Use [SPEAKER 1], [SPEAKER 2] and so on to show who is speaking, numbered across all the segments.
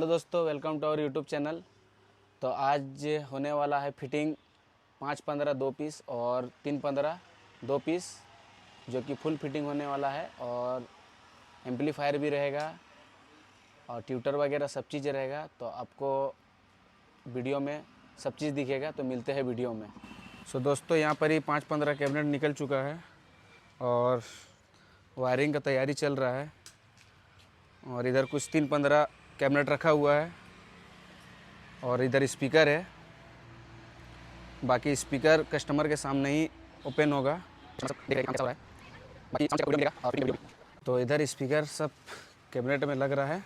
[SPEAKER 1] Hello दोस्तों, welcome to our YouTube channel. तो आज होने वाला है फिटिंग 5-15 2 पीस और 3-15 2 पीस, जो कि फुल फिटिंग होने वाला है। और एम्पलीफायर भी रहेगा और ट्यूटर वगैरह सब चीज़ रहेगा। तो आपको वीडियो में सब चीज़ दिखेगा। तो मिलते हैं वीडियो में। दोस्तों, यहाँ पर ही 5-15 कैबिनेट निकल चुका है और वायरिंग का तैयारी चल रहा है। और इधर कुछ 3-15 कैबिनेट रखा हुआ है और इधर स्पीकर है। बाकी स्पीकर कस्टमर के सामने ही ओपन होगा। तो इधर स्पीकर सब कैबिनेट में लग रहा है,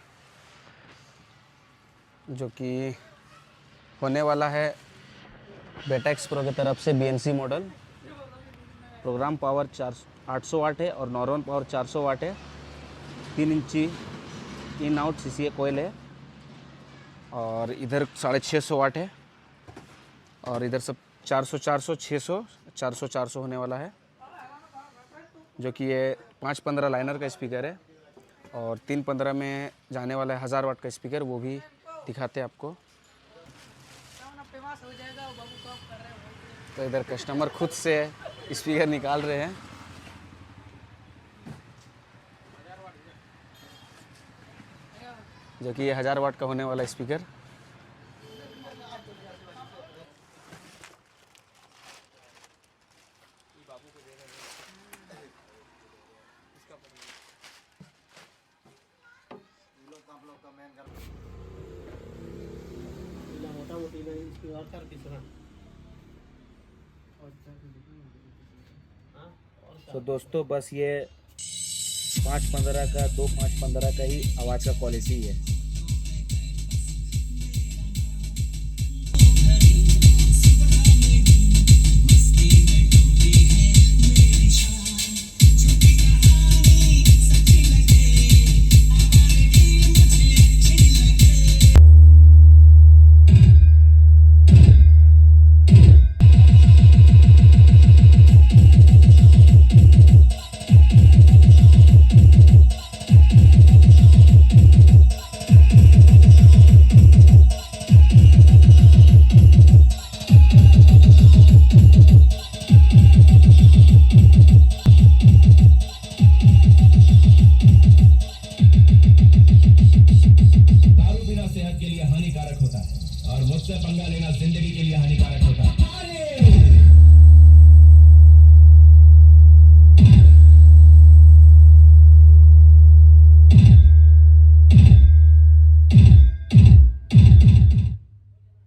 [SPEAKER 1] जो कि होने वाला है बेटा एक्स प्रो की तरफ से BNC मॉडल। प्रोग्राम पावर 800 वाट है और नॉर्मल पावर 400 वाट है। 3 इंची इन आउट CCA कोयल है और इधर 650 वाट है और इधर सब 400 600 400 होने वाला है, जो कि ये 5-15 लाइनर का स्पीकर है। और 3-15 में जाने वाला है 1000 वाट का स्पीकर, वो भी दिखाते हैं आपको। तो इधर कस्टमर खुद से स्पीकर निकाल रहे हैं। जो कि ये 1000 वाट का होने वाला स्पीकर। तो दोस्तों, बस ये 5-15 का 5-15 का ही आवाज़ का क्वालिटी है।
[SPEAKER 2] सेहत के लिए हानिकारक होता है और मुझसे पंगा लेना जिंदगी के लिए हानिकारक होता है।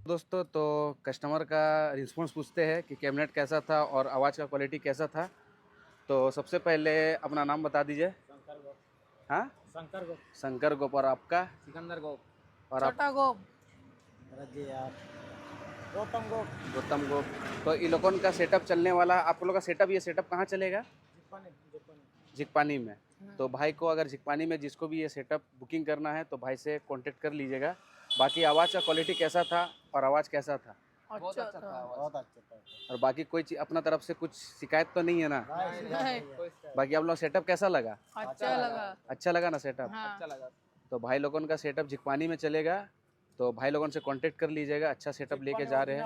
[SPEAKER 1] दोस्तों, तो कस्टमर का रिस्पॉन्स पूछते हैं कि कैबिनेट कैसा था और आवाज़ का क्वालिटी कैसा था। तो सबसे पहले अपना नाम बता दीजिए।
[SPEAKER 3] शंकर गोप।
[SPEAKER 1] हाँ,
[SPEAKER 3] शंकर गोप।
[SPEAKER 1] शंकर गोप। और आपका?
[SPEAKER 3] सिकंदर गोप।
[SPEAKER 1] और आप?
[SPEAKER 3] छोटा गोप। गौतम गोप।
[SPEAKER 1] गौतम गोप। तो इन लोगों का सेटअप चलने वाला, आप लोगों का सेटअप, ये सेटअप कहाँ चलेगा? झिकपानी में। तो भाई को अगर झिकपानी में जिसको भी ये सेटअप बुकिंग करना है तो भाई से कांटेक्ट कर लीजिएगा। बाकी आवाज़ का क्वालिटी कैसा था और आवाज़ कैसा था?
[SPEAKER 3] बहुत अच्छा था।
[SPEAKER 4] बहुत अच्छा था।
[SPEAKER 1] और बाकी कोई चीज़ अपना तरफ से कुछ शिकायत तो नहीं है ना?
[SPEAKER 3] नहीं,
[SPEAKER 1] बाकी आप लोग सेटअप कैसा लगा?
[SPEAKER 3] अच्छा लगा।
[SPEAKER 1] अच्छा लगा ना सेटअप?
[SPEAKER 3] हाँ।
[SPEAKER 4] अच्छा लगा।
[SPEAKER 1] तो भाई लोगों का सेटअप झिकपानी में चलेगा। तो भाई लोगों से कांटेक्ट कर लीजिएगा। अच्छा सेटअप लेके जा रहे हैं।